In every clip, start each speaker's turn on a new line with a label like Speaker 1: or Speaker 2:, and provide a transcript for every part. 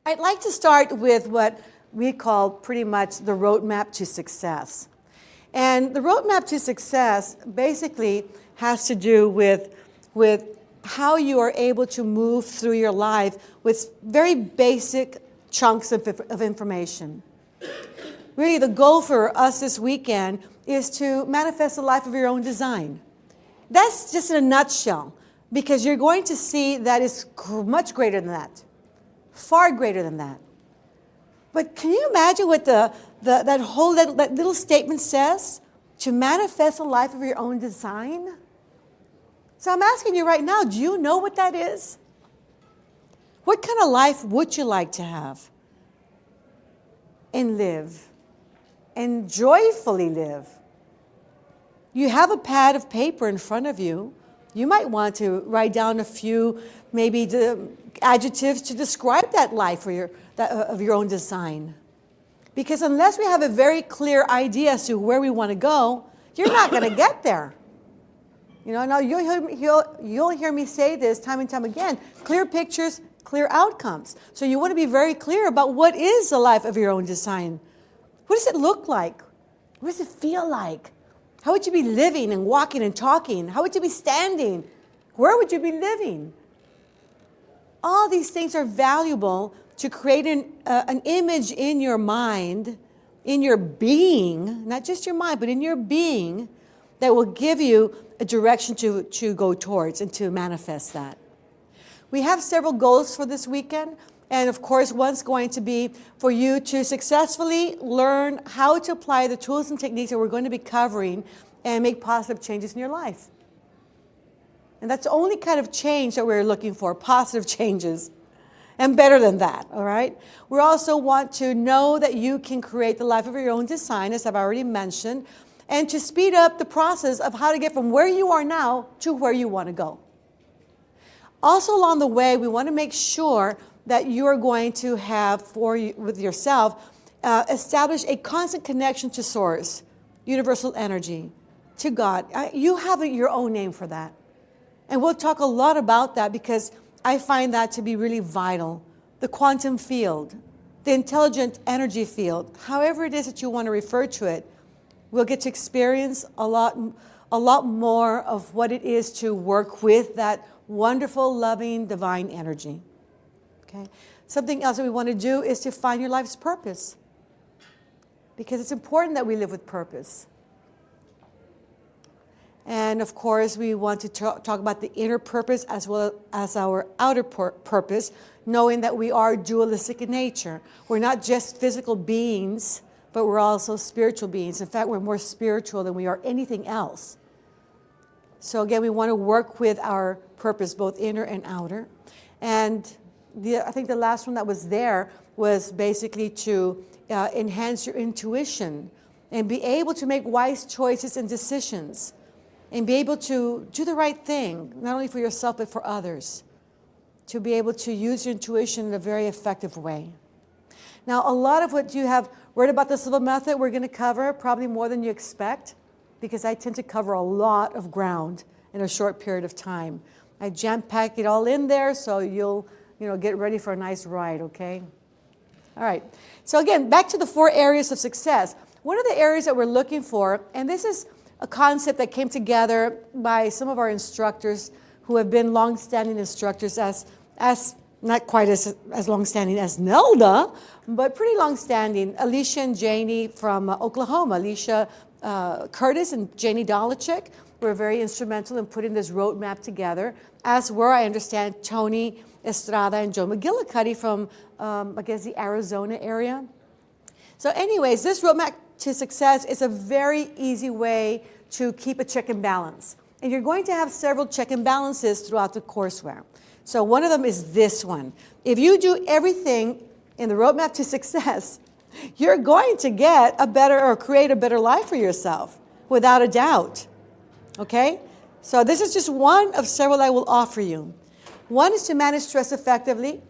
Speaker 1: I'd like to start with what we call pretty much the roadmap to success. And the roadmap to success basically has to do with how you are able to move through your life with very basic chunks of information. Really, the goal for us this weekend is to manifest the life of your own design. That's just in a nutshell, because you're going to see that it's much greater than that, far greater than that. But can you imagine what that little statement says? To manifest the life of your own design? So I'm asking you right now, do you know what that is? What kind of life would you like to have and live and joyfully live? You have a pad of paper in front of you. You might want to write down a few, maybe the adjectives to describe that life of your own design. Because unless we have a very clear idea as to where we want to go, you're not going to get there. You know, now you'll hear me say this time and time again, clear pictures, clear outcomes. So you want to be very clear about what is the life of your own design. What does it look like? What does it feel like? How would you be living and walking and talking? How would you be standing? Where would you be living? All these things are valuable to create an image in your mind, in your being, not just your mind, but in your being, that will give you a direction to go towards and to manifest that. We have several goals for this weekend. And of course, one's going to be for you to successfully learn how to apply the tools and techniques that we're going to be covering and make positive changes in your life. And that's the only kind of change that we're looking for, positive changes. And better than that, all right? We also want to know that you can create the life of your own design, as I've already mentioned, and to speed up the process of how to get from where you are now to where you want to go. Also along the way, we want to make sure that you are going to have with yourself, establish a constant connection to Source, universal energy, to God. You have your own name for that. And we'll talk a lot about that because I find that to be really vital. The quantum field, the intelligent energy field, however it is that you want to refer to it, we'll get to experience a lot more of what it is to work with that wonderful, loving, divine energy. Okay? Something else that we want to do is to find your life's purpose. Because it's important that we live with purpose. And of course, we want to talk about the inner purpose as well as our outer purpose, knowing that we are dualistic in nature. We're not just physical beings, but we're also spiritual beings. In fact, we're more spiritual than we are anything else. So again, we want to work with our purpose, both inner and outer. And I think the last one that was there was basically to enhance your intuition and be able to make wise choices and decisions and be able to do the right thing, not only for yourself, but for others, to be able to use your intuition in a very effective way. Now, a lot of what you have read about the Silva Method, we're going to cover probably more than you expect, because I tend to cover a lot of ground in a short period of time. I jam-pack it all in there, so you'll get ready for a nice ride, okay? All right. So again, back to the 4 areas of success. One of the areas that we're looking for, and this is a concept that came together by some of our instructors who have been long-standing instructors, as not quite as long-standing as Nelda, but pretty long-standing. Alicia and Janie from Oklahoma. Alicia Curtis and Janie Dolachek were very instrumental in putting this roadmap together, as were, I understand, Tony Estrada and Joe McGillicuddy from, I guess, the Arizona area. So anyways, this roadmap to success is a very easy way to keep a check and balance. And you're going to have several check and balances throughout the courseware. So one of them is this one. If you do everything in the roadmap to success, you're going to get a better or create a better life for yourself, without a doubt. Okay? So this is just one of several I will offer you. 1 is to manage stress effectively.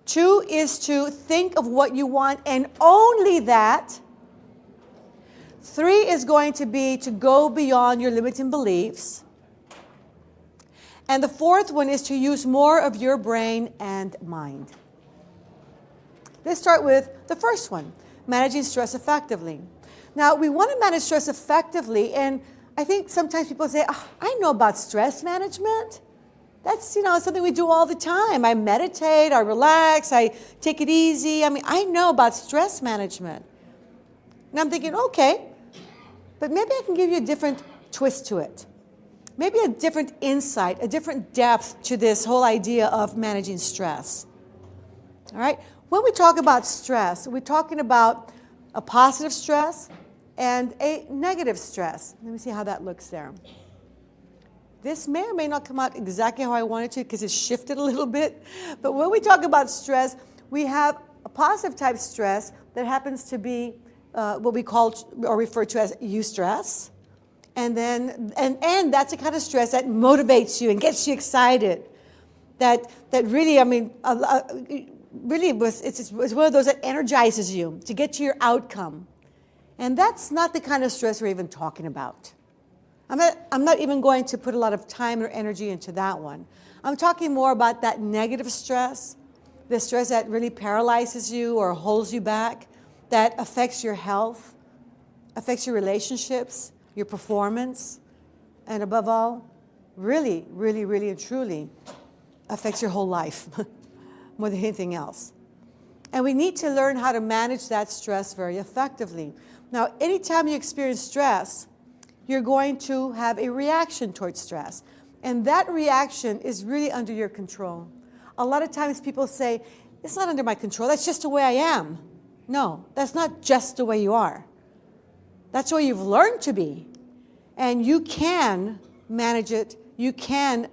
Speaker 1: 2 is to think of what you want and only that. 3 is going to be to go beyond your limiting beliefs. And the 4th one is to use more of your brain and mind. Let's start with the first one, managing stress effectively. Now, we want to manage stress effectively, and I think sometimes people say, oh, I know about stress management. That's, something we do all the time. I meditate, I relax, I take it easy. I know about stress management. And I'm thinking, okay, but maybe I can give you a different twist to it. Maybe a different insight, a different depth to this whole idea of managing stress. All right? When we talk about stress, we're talking about a positive stress and a negative stress. Let me see how that looks there. This may or may not come out exactly how I want it to because it's shifted a little bit. But when we talk about stress, we have a positive type stress that happens to be what we call or refer to as eustress. And then and that's the kind of stress that motivates you and gets you excited. That really, really it's one of those that energizes you to get to your outcome. And that's not the kind of stress we're even talking about. I'm not even going to put a lot of time or energy into that one. I'm talking more about that negative stress, the stress that really paralyzes you or holds you back, that affects your health, affects your relationships, your performance, and above all, really, really, really and truly affects your whole life more than anything else. And we need to learn how to manage that stress very effectively. Now, anytime you experience stress, you're going to have a reaction towards stress. And that reaction is really under your control. A lot of times people say, it's not under my control, that's just the way I am. No, that's not just the way you are. That's the way you've learned to be. And you can manage it, you can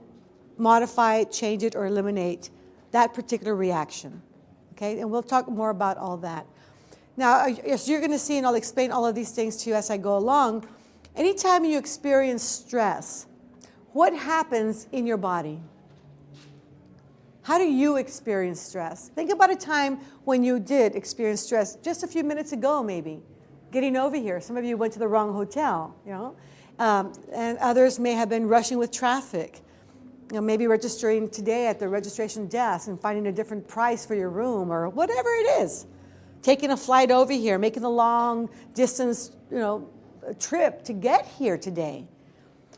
Speaker 1: modify it, change it, or eliminate that particular reaction. Okay, and we'll talk more about all that. Now, as you're going to see, and I'll explain all of these things to you as I go along, anytime you experience stress, what happens in your body? How do you experience stress? Think about a time when you did experience stress just a few minutes ago, maybe. Getting over here. Some of you went to the wrong hotel, and others may have been rushing with traffic. Maybe registering today at the registration desk and finding a different price for your room or whatever it is. Taking a flight over here, making a long distance, trip to get here today.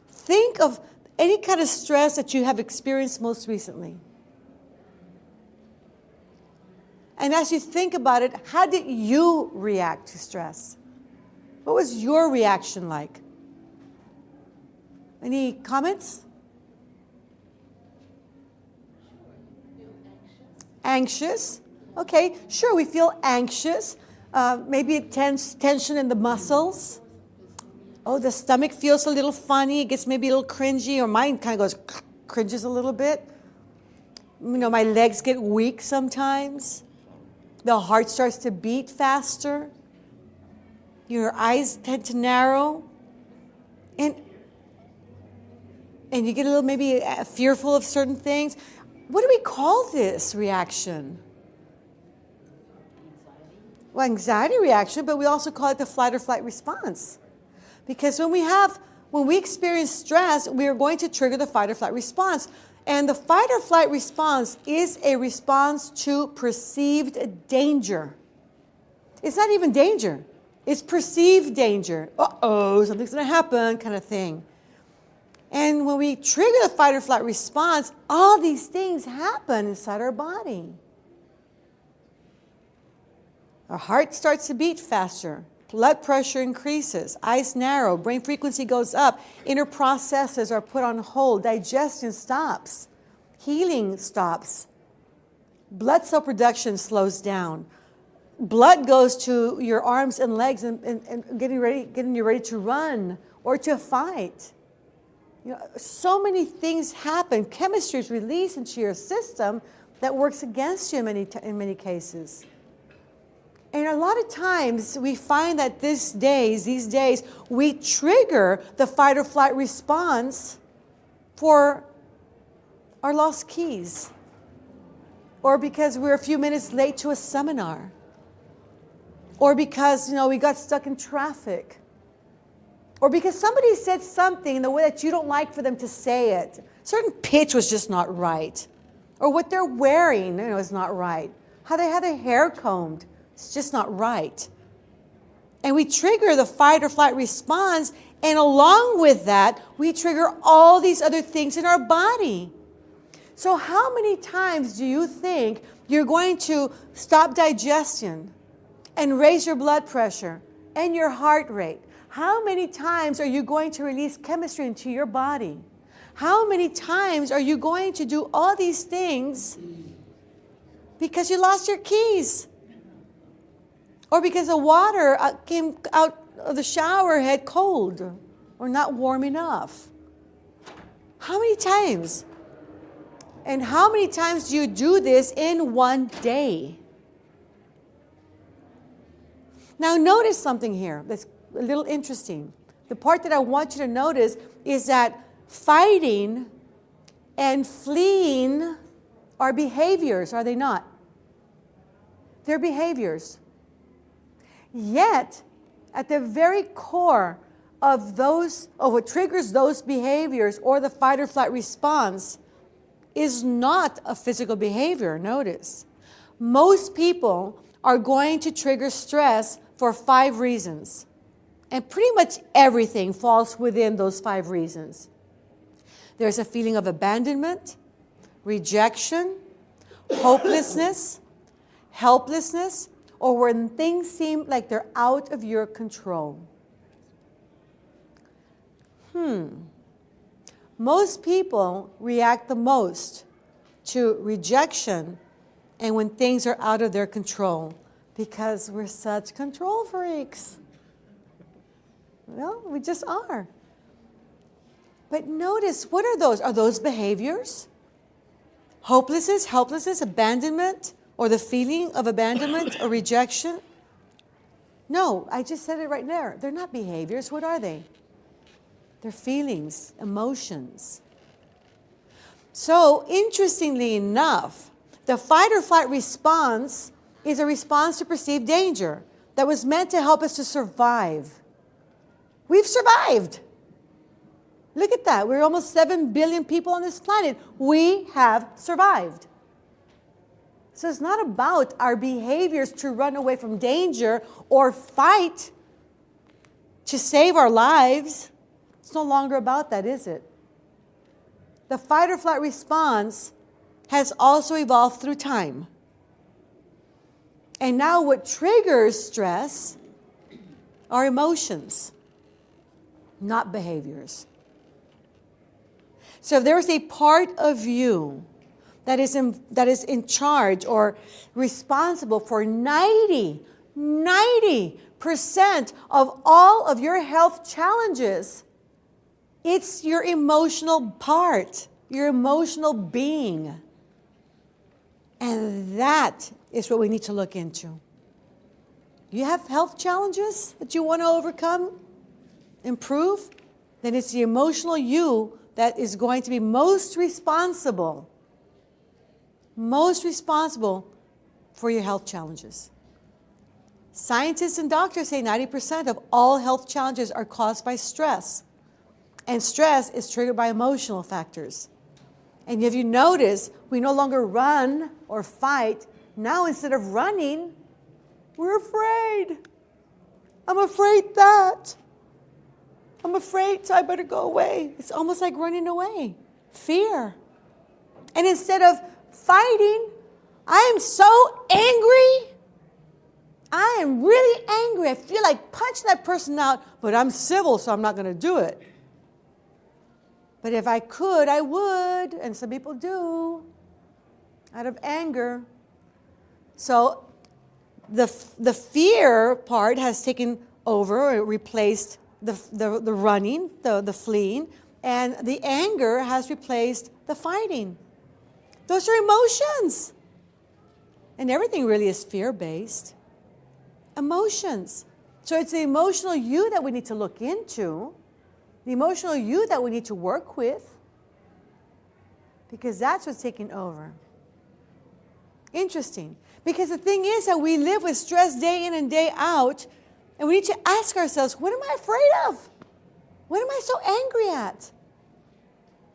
Speaker 1: Think of any kind of stress that you have experienced most recently. And as you think about it, how did you react to stress? What was your reaction like? Any comments? Anxious? Okay, sure, we feel anxious. Maybe tension in the muscles. Oh, the stomach feels a little funny. It gets maybe a little cringy, or mine kind of cringes a little bit. My legs get weak sometimes. The heart starts to beat faster. Your eyes tend to narrow. And you get a little maybe fearful of certain things. What do we call this reaction? Well, anxiety reaction, but we also call it the fight or flight response. Because when we experience stress, we are going to trigger the fight or flight response. And the fight or flight response is a response to perceived danger. It's not even danger. It's perceived danger. Uh-oh, something's going to happen kind of thing. And when we trigger the fight or flight response, all these things happen inside our body. Our heart starts to beat faster. Blood pressure increases. Eyes narrow. Brain frequency goes up. Inner processes are put on hold. Digestion stops. Healing stops. Blood cell production slows down. Blood goes to your arms and legs and getting you ready to run or to fight. So many things happen. Chemistry is released into your system that works against you in many cases. And a lot of times we find that these days, we trigger the fight or flight response for our lost keys, or because we're a few minutes late to a seminar, or because we got stuck in traffic, or because somebody said something in the way that you don't like for them to say it. Certain pitch was just not right, or what they're wearing is not right. how they have their hair combed. It's just not right. And we trigger the fight or flight response, and along with that, we trigger all these other things in our body. So how many times do you think you're going to stop digestion and raise your blood pressure and your heart rate? How many times are you going to release chemistry into your body? How many times are you going to do all these things because you lost your keys? Or because the water came out of the shower head cold or not warm enough? How many times? And how many times do you do this in one day? Now notice something here that's a little interesting. The part that I want you to notice is that fighting and fleeing are behaviors, are they not? They're behaviors. Yet, at the very core of what triggers those behaviors or the fight or flight response is not a physical behavior, notice. Most people are going to trigger stress for 5 reasons. And pretty much everything falls within those 5 reasons. There's a feeling of abandonment, rejection, hopelessness, helplessness, or when things seem like they're out of your control. Most people react the most to rejection and when things are out of their control because we're such control freaks. Well, we just are. But notice, what are those? Are those behaviors? Hopelessness, helplessness, abandonment, or the feeling of abandonment or rejection? No, I just said it right there. They're not behaviors. What are they? They're feelings, emotions. So, interestingly enough, the fight or flight response is a response to perceived danger that was meant to help us to survive. We've survived. Look at that. We're almost 7 billion people on this planet. We have survived. So it's not about our behaviors to run away from danger or fight to save our lives. It's no longer about that, is it? The fight or flight response has also evolved through time. And now what triggers stress are emotions, not behaviors. So if there is a part of you that is in charge or responsible for 90% of all of your health challenges, it's your emotional part, your emotional being. And that is what we need to look into. You have health challenges that you want to overcome, improve, then it's the emotional you that is going to be most responsible for your health challenges. Scientists and doctors say 90% of all health challenges are caused by stress. And stress is triggered by emotional factors. And if you notice, we no longer run or fight. Now instead of running, we're afraid. I'm afraid that. I'm afraid, so I better go away. It's almost like running away. Fear. And instead of fighting, I am so angry. I am really angry. I feel like punching that person out, but I'm civil, so I'm not going to do it. But if I could, I would, and some people do, out of anger. So the fear part has taken over, or replaced the running, the fleeing, and the anger has replaced the fighting. Those are emotions. And everything really is fear-based. Emotions. So it's the emotional you that we need to look into, the emotional you that we need to work with, because that's what's taking over. Interesting. Because the thing is that we live with stress day in and day out, and we need to ask ourselves, what am I afraid of? What am I so angry at?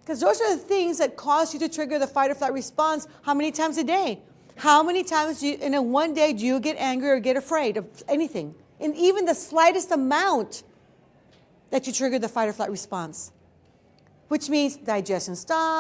Speaker 1: Because those are the things that cause you to trigger the fight or flight response how many times a day? How many times in a one day do you get angry or get afraid of anything? And even the slightest amount that you trigger the fight or flight response, which means digestion stops.